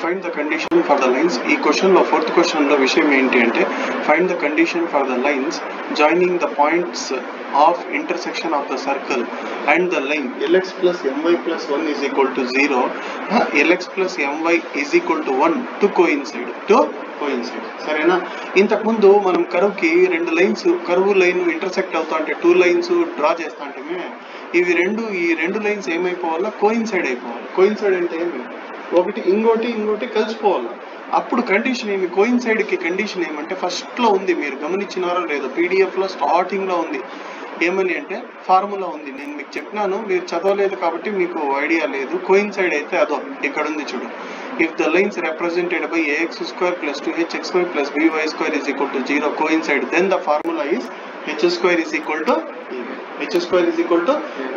find the condition for the lines. ఈ question లో fourth question లో విషయం ఏంటి అంటే find the condition for the lines joining the points of intersection of the circle and the line lx plus my plus 1 is equal to 0, lx plus my is equal to 1 to coincide. సరేనా? ఇంతకు ముందు మనం కర్వ్కి రెండు lines, curve line intersect అవుతా అంటే two lines draw చేస్తా అంటే ఈ రెండు లైన్స్ ఏమైపోవాలా? కోయిన్సైడ్ అయిపోవాలి. కోయిన్సైడ్ అంటే ఏమి? ఒకటి ఇంకోటి కలిసిపోవాలి. అప్పుడు కండిషన్ ఏమి? కోయిన్సైడ్ కి కండిషన్ ఏమంటే ఫస్ట్ లో ఉంది, మీరు గమనించినారో లేదో, పీడిఎఫ్ లో స్టార్టింగ్ లో ఉంది. ఏమని అంటే ఫార్ములా ఉంది, నేను మీకు చెప్పినాను, మీరు చదవలేదు కాబట్టి మీకు ఐడియా లేదు. కోయిన్సైడ్ అయితే అదో ఇక్కడ ఉంది చూడు. If the lines represented by ax square plus 2hxy plus by square is equal to 0 coincide, then the formula is h square is equal to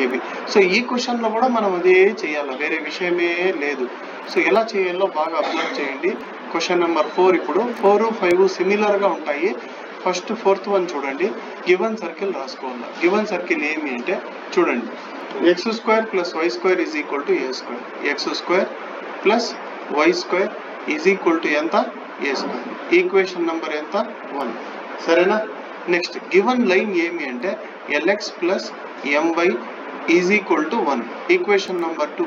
ab. So ఈ క్వశ్చన్ లో కూడా మనం అదే చేయాలి, వేరే విషయమే లేదు. సో ఎలా చేయాలో బాగా అబ్జర్వ్ చేయండి. Question number 4. ఇప్పుడు 4, 5 సిమిలర్ గా ఉంటాయి. ఫస్ట్ ఫోర్త్ వన్ చూడండి. గివెన్ సర్కిల్ రాసుకోవాలి. గివెన్ సర్కిల్ ఏమి అంటే చూడండి, x square plus y square is equal to a square, x square plus y square is equal to ఎంత? a square. ఈక్వేషన్ నెంబర్ ఎంత? 1. సరేనా? నెక్స్ట్ గివెన్ లైన్ ఏమి అంటే lx plus my is equal to 1. Equation number 2.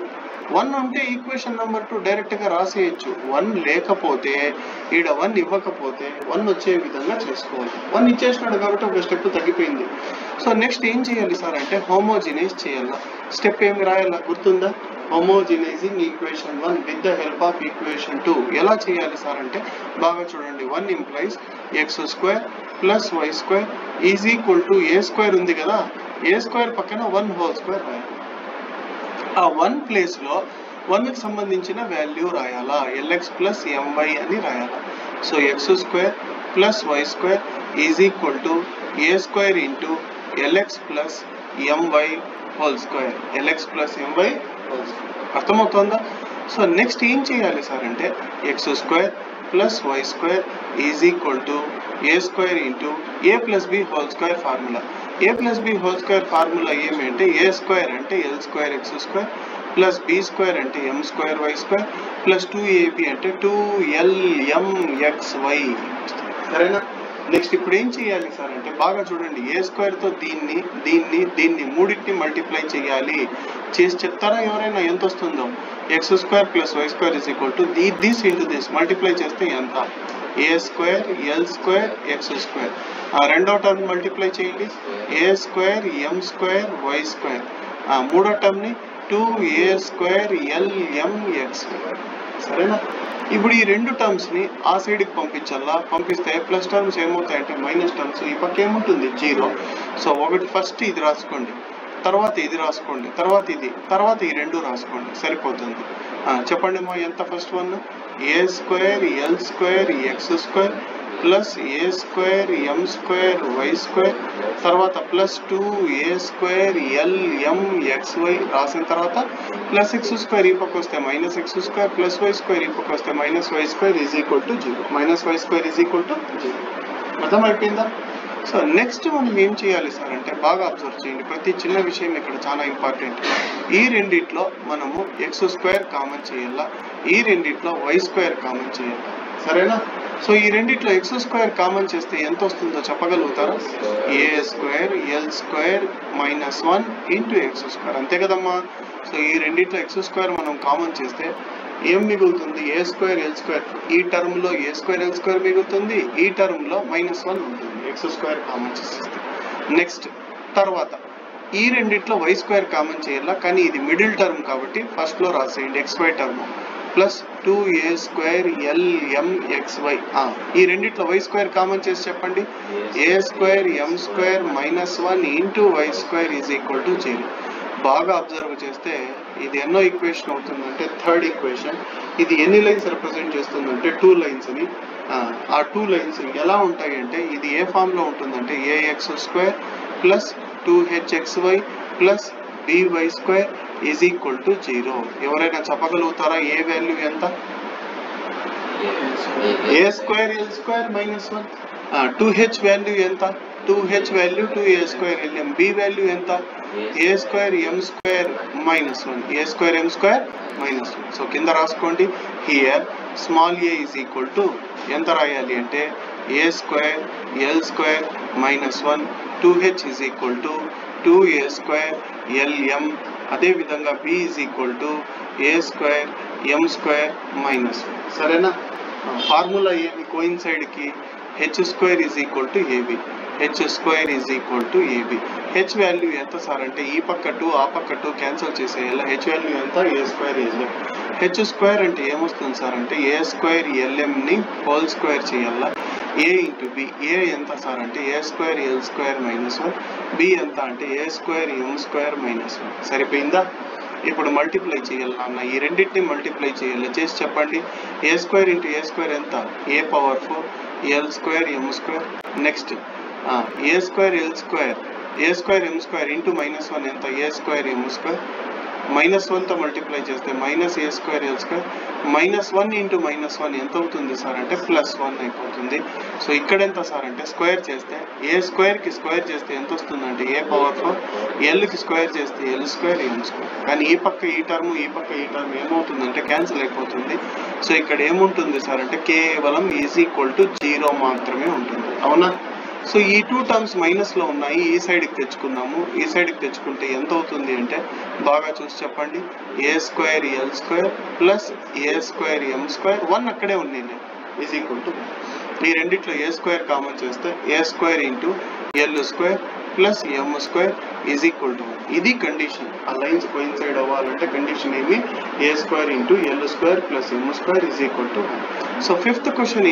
1 ఉంటే equation number 2 direct గా రాసేయచ్చు. 1 లేకపోతే, ఈడ 1 ఇవ్వకపోతే 1 వచ్చే విధంగా చేసుకోవాలి. 1 ఇచ్చేసినాడు కాబట్టి ఒక స్టెప్ తగ్గిపోయింది. సో నెక్స్ట్ ఏం చేయాలి సార్ అంటే హోమోజినైజ్ చేయాలా. స్టెప్ ఏమి రాయాలా గుర్తుందా? Homogenizing equation 1 with the help of equation 2. ఎలా చేయాలి సార్ అంటే బాగా చూడండి. 1 implies x square plus y square is equal to a square ఉంది కదా, a స్క్వేర్ పక్కన 1 హోల్ స్క్వేర్ రాయాలి. ఆ 1 ప్లేస్ లో 1 కి సంబంధించిన వాల్యూ రాయాలా, lx ప్లస్ my అని రాయాలా. So x square plus y square is equal to a square into lx plus my whole square, lx plus my whole square. అర్థమవుతుందా? సో నెక్స్ట్ ఏం చేయాలి సార్ అంటే x square plus y square is equal to a square into a plus b whole square formula. a plus B whole square formula ఏమి అంటే a square అంటే l square x square plus b square అంటే m square y square plus 2ab అంటే 2lmxy. సరేనా? Next ఇప్పుడు ఏం చేయాలి sir అంటే బాగా చూడండి. a స్క్వేర్ తో దీన్ని మూడింటిని మల్టిప్లై చేయాలి. చేసి చెప్తారా ఎవరైనా ఎంత వస్తుందో? x square plus y square is equal to this into this multiply చేస్తే ఎంత? a square l square x square. రెండో టర్మ్ మల్టిప్లై చేయండి, a square m square y square. మూడో టర్మ్ ని 2a స్క్వేర్ lmx. సరేనా? ఇప్పుడు ఈ రెండు టర్మ్స్ ని ఆ సైడ్ కి పంపించాలా. పంపిస్తే ప్లస్ టర్మ్స్ ఏమవుతాయంటే మైనస్ టర్మ్స్. ఈ పక్క ఏముంటుంది? 0. సో ఒకటి ఫస్ట్ ఇది రాసుకోండి, తర్వాత ఇది రాసుకోండి, తర్వాత ఇది, తర్వాత ఈ రెండు రాసుకోండి, సరిపోతుంది. చెప్పండి మా ఎంత? First one a square l square x square plus a square m square y square, తర్వాత ప్లస్ 2a స్క్వేర్ lmxy రాసిన తర్వాత ప్లస్ x స్క్వేర్ ఈ పక్క వస్తే minus x square plus y square ఈ పక్క వస్తే minus y square is equal to 0. Minus y square is equal to 0. అర్థమైపోయిందా? సో నెక్స్ట్ మనం ఏం చేయాలి సార్ అంటే బాగా అబ్జర్వ్ చేయండి. ప్రతి చిన్న విషయం ఇక్కడ చాలా ఇంపార్టెంట్. ఈ రెండిట్లో మనము x స్క్వేర్ కామన్ చేయాలా, ఈ రెండిట్లో y స్క్వేర్ కామన్ చేయాలి. సరేనా? సో ఈ రెండిట్లో x స్క్వేర్ కామన్ చేస్తే ఎంత వస్తుందో చెప్పగలుగుతారా? a square l square minus 1 into x square. అంతే కదమ్మా? సో ఈ రెండిట్లో x స్క్వేర్ మనం కామన్ చేస్తే ఏం మిగులుతుంది? a square l square. ఈ టర్మ్ లో a స్క్వేర్ l స్క్వేర్ మిగులుతుంది, ఈ టర్మ్ లో మైనస్ 1 ఉంటుంది. x స్క్వేర్ కామన్ చేసేస్తే నెక్స్ట్ తర్వాత ఈ రెండిట్లో y స్క్వేర్ కామన్ చేయాలా, కానీ ఇది మిడిల్ టర్మ్ కాబట్టి ఫస్ట్ లో రాసేయండి xy term plus 2a square lmxy. ఈ రెండిట్లో y స్క్వేర్ కామన్ చేసి చెప్పండి. a square m square minus 1 into y square is equal to 0. బాగా అబ్జర్వ్ చేస్తే ఇది ఎన్నో ఈక్వేషన్ అవుతుందంటే థర్డ్ ఈక్వేషన్. ఇది ఎన్ని లైన్స్ రిప్రజెంట్ చేస్తుందంటే 2 లైన్స్ అని. ఆ 2 లైన్స్ ఎలా ఉంటాయి అంటే ఇది ఏ ఫామ్ లో ఉంటుందంటే ax square plus 2hxy plus by square is equal to 0. ఎవరైనా చెప్పగలుగుతారా ఏ వాల్యూ ఎంత? a square l square minus 1. 2h value ఎంత? 2h value 2a square lm. b value ఎంత? a square m square minus 1. a square m square minus 1. So కింద రాసుకోండి. Here small A is equal to ఎంత రాయాలి అంటే A square L square minus 1 2h is equal to 2a square LM. అదేవిధంగా B is equal to A square M square minus 1. సరేనా? Formula ఏమి కోయిన్సైడ్కి H square is equal to AB. H square is equal to AB. H value ఎంత sir అంటే ఈ పక్క 2 ఆ పక్క 2 క్యాన్సిల్ చేసేయాలి. హెచ్ వాల్యూ ఎంత A square LM. H square అంటే ఏమొస్తుంది సార్ అంటే ఏ స్క్వేర్ ఎల్ఎంని హోల్ స్క్వేర్ చేయాలా. A into B. ఏ ఎంత సార్ అంటే A square L square minus 1. B ఎంత అంటే A square M square minus 1. సరిపోయిందా? ఇప్పుడు మల్టిప్లై చేయాలి నాన్న, ఈ రెండింటిని మల్టిప్లై చేయాలి. చేసి చెప్పండి. A square into A square ఎంత A power 4 L square M square. Next A square L square A square M square into minus 1 ఎంత A square M square. Minus 1తో మల్టిప్లై చేస్తే minus A square L square. Minus 1 into minus 1 ఎంత అవుతుంది sir అంటే plus 1 అయిపోతుంది. So ఇక్కడ ఎంత sir అంటే స్క్వేర్ చేస్తే ఏ స్క్వేర్కి స్క్వేర్ చేస్తే ఎంత వస్తుందంటే ఏ పవర్ 4 ఎల్కి స్క్వేర్ చేస్తే ఎల్ స్క్వేర్ ఎం స్క్వేర్. కానీ ఈ పక్క ఈ టర్మ్ ఈ పక్క ఈ టర్మ్ ఏమవుతుందంటే క్యాన్సిల్ అయిపోతుంది. సో ఇక్కడ ఏముంటుంది సార్ అంటే కేవలం ఈజ్ ఈక్వల్ టు 0 మాత్రమే ఉంటుంది. అవునా? సో ఈ 2 టర్మ్స్ మైనస్లో ఉన్నాయి, ఈ సైడ్కి తెచ్చుకున్నాము. ఈ సైడ్కి తెచ్చుకుంటే ఎంత అవుతుంది అంటే బాగా చూసి చెప్పండి. A square L square plus A square M square 1 అక్కడే ఉంది ఈజ్ ఈక్వల్ టు. ఈ రెండిట్లో ఏ స్క్వేర్ కామన్ చేస్తే A square into L square plus M square is equal to 1. ఇది కండిషన్. ఆ లైన్స్ కోయిన్సైడ్ అవ్వాలంటే కండిషన్ ఏమి A square into L square plus M square is equal to 1. So fifth question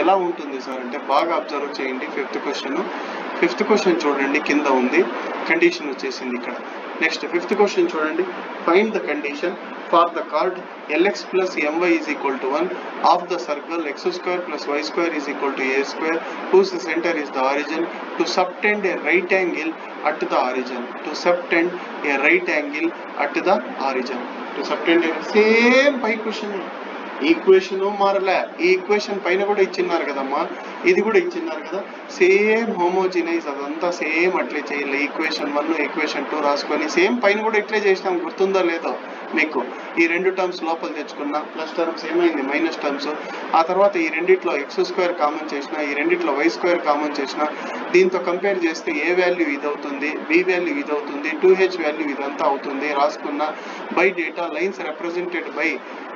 ఎలా ఉంటుంది sir అంటే బాగా observe చేయండి. Fifth question చూడండి, కింద ఉంది కండిషన్ వచ్చేసింది ఇక్కడ. నెక్స్ట్ ఫిఫ్త్ క్వశ్చన్ చూడండి. Find the condition for the card lx plus my is equal to 1 of the circle x square plus y square is equal to a square whose center is the origin to subtend a right angle at the origin. To subtend a right angle at the origin. To subtend a same పై question. Equation మారలే. ఈ equation పైన కూడా ఇచ్చిన్నారు కదమ్మా, ఇది కూడా ఇచ్చిన్నారు కదా. Same homogenise అదంతా సేమ్ అట్లే చేయాలి. ఈక్వేషన్ 1 ఈక్వేషన్ 2 రాసుకొని సేమ్ పైన కూడా ఇట్లే చేసినాం. గుర్తుందో లేదో మీకు? ఈ 2 టర్మ్స్ లోపల తెచ్చుకున్నా, ప్లస్ టర్మ్స్ ఏమైంది మైనస్ టర్మ్స్. ఆ తర్వాత ఈ రెండిట్లో ఎక్స్ స్క్వేర్ కామన్ చేసిన, ఈ రెండిట్లో వై స్క్వేర్ కామన్ చేసిన. దీంతో కంపేర్ చేస్తే ఏ వాల్యూ ఇది అవుతుంది, బి వాల్యూ ఇది అవుతుంది, 2h వాల్యూ ఇదంతా అవుతుంది రాసుకున్న. By data lines represented by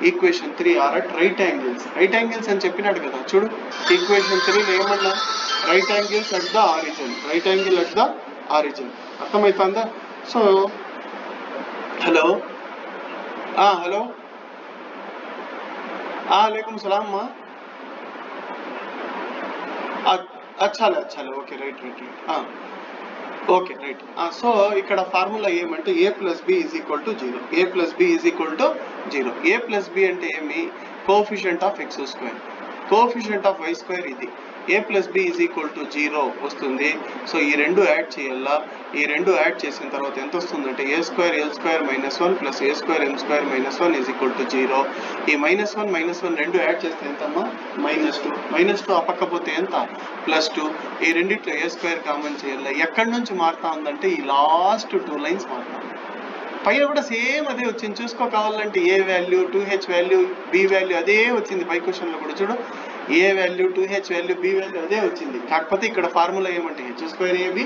equation 3 are at right angles. Right angles అని చెప్పినాడు కదా చూడు. ఈక్వేషన్ 3 ఏమన్నా right angles at the origin. Right angle at the origin. అర్థమవుతుందా? సో హలో హలో वालेकुम सलाम माँ. अच्छा okay right okay right. So ఇక్కడ ఫార్ములా ఏమంటే A plus B is equal to 0. A plus B is equal to 0. A plus B అంటే ఏమి? Coefficient of X square, coefficient of Y square. ఇది A plus B is equal to 0 వస్తుంది. So ఈ రెండు add చేయాలా. ఈ రెండు add చేసిన తర్వాత ఎంత వస్తుందంటే A square L square minus 1 plus A square M square minus 1 is equal to 0. ఈ మైనస్ 1 రెండు యాడ్ చేస్తే ఎంతమ్మా -2 ఆ పక్క పోతే ఎంత +2. ఈ రెండిట్లో ఏ స్క్వేర్ కామన్ చేయాలి. ఎక్కడి నుంచి మారుతా ఉందంటే ఈ లాస్ట్ 2 లైన్స్ మారుతాం. పైన కూడా సేమ్ అదే వచ్చింది చూసుకో. కావాలంటే A value 2h value B value అదే వచ్చింది. పై క్వశ్చన్లో కూడా చూడు A value 2h value B value అదే వచ్చింది. కాకపోతే ఇక్కడ ఫార్ములా ఏమంటే h square AB,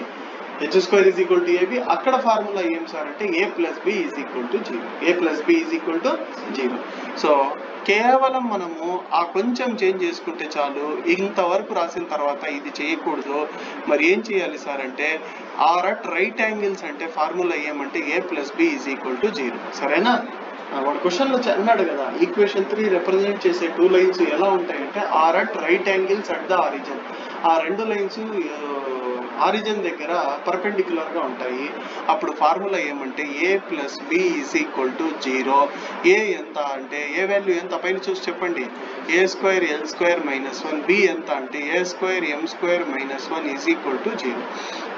h square is equal to AB. అక్కడ ఫార్ములా ఏం సార్ అంటే A plus B is equal to 0. A plus B is equal to 0. So కేవలం మనము ఆ కొంచెం చేంజ్ చేసుకుంటే చాలు. ఇంతవరకు రాసిన తర్వాత ఇది చేయకూడదు. మరి ఏం చేయాలి సార్ అంటే ఆర్ అట్ రైట్ యాంగిల్స్ అంటే ఫార్ములా ఏమంటే A plus B is equal to 0. సరేనా? వాడు క్వశ్చన్లో అన్నాడు కదా ఈక్వేషన్ 3 రిప్రజెంట్ చేసే 2 లైన్స్ ఎలా ఉంటాయంటే are at right angles at the origin. ఆ 2 లైన్స్ ఆరిజిన్ దగ్గర పర్పెండిక్యులర్ గా ఉంటాయి. అప్పుడు ఫార్ములా ఏమంటే A plus B is equal to 0. A ఎంత అంటే ఏ వాల్యూ ఎంత పైన చూసి చెప్పండి. A square L square minus 1. B ఎంత అంటే A square M square minus 1 is equal to 0.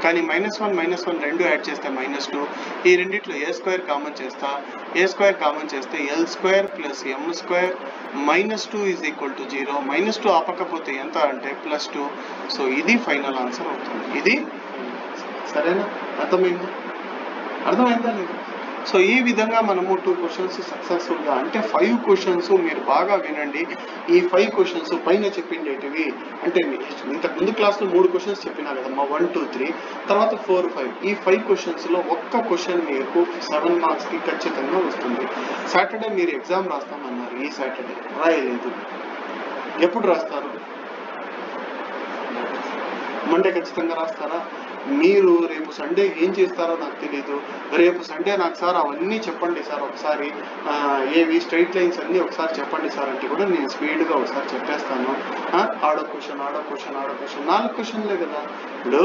కానీ -1 రెండు యాడ్ చేస్తే -2. ఈ రెండిట్లో ఏ స్క్వేర్ కామన్ చేస్తా. ఏ స్క్వేర్ కామన్ చేస్తే L square plus M square -2 is equal to 0. -2 ఆపకపోతే ఎంత అంటే +2. సో ఇది ఫైనల్ ఆన్సర్ అవుతుంది. ఇది సరేనా? అర్థమైందా లేదు? సో ఈ విధంగా మనము 2 క్వశ్చన్స్ సక్సెస్ఫుల్గా, అంటే 5 క్వశ్చన్స్ మీరు బాగా వినండి. ఈ 5 క్వశ్చన్స్ పైన చెప్పిండేటివి, అంటే ఇంతకు ముందు క్లాస్లో 3 క్వశ్చన్స్ చెప్పినా కదమ్మా, 1, 2, 3, తర్వాత 4, 5. ఈ 5 క్వశ్చన్స్లో ఒక్క క్వశ్చన్ మీకు 7 మార్క్స్కి ఖచ్చితంగా వస్తుంది. సాటర్డే మీరు ఎగ్జామ్ రాస్తామన్నారు, ఈ సాటర్డే రాయలేదు. ఎప్పుడు రాస్తారు? మండే ఖచ్చితంగా రాస్తారా? మీరు రేపు సండే ఏం చేస్తారో నాకు తెలీదు. రేపు సండే నాకు సార్ అవన్నీ చెప్పండి సార్, ఒకసారి ఏవి స్ట్రైట్ లైన్స్ అన్నీ ఒకసారి చెప్పండి సార్ అంటే కూడా నేను స్పీడ్గా ఒకసారి చెప్పేస్తాను. ఆడో క్వశ్చన్ 4 క్వశ్చన్లే కదా. ఇప్పుడు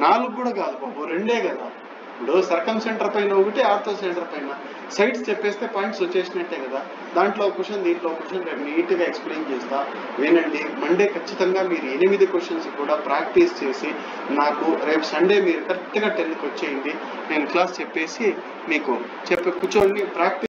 4 కూడా కాదు బాబు, 2 కదా. ఇప్పుడు సర్కమ్ సెంటర్ పైన ఒకటి, ఆర్థో సెంటర్ పైన సైడ్స్ చెప్పేస్తే పాయింట్స్ వచ్చేసినట్టే కదా. దాంట్లో ఒక క్వశ్చన్, దీంట్లో ఒక క్వశ్చన్, రేపు నీట్గా ఎక్స్ప్లెయిన్ చేస్తా, వినండి. మండే ఖచ్చితంగా మీరు 8 క్వశ్చన్స్ కూడా ప్రాక్టీస్ చేసి నాకు రేపు సండే మీరు కరెక్ట్గా 10కి వచ్చేయండి. నేను క్లాస్ చెప్పేసి మీకు కూర్చోండి, ప్రాక్టీస్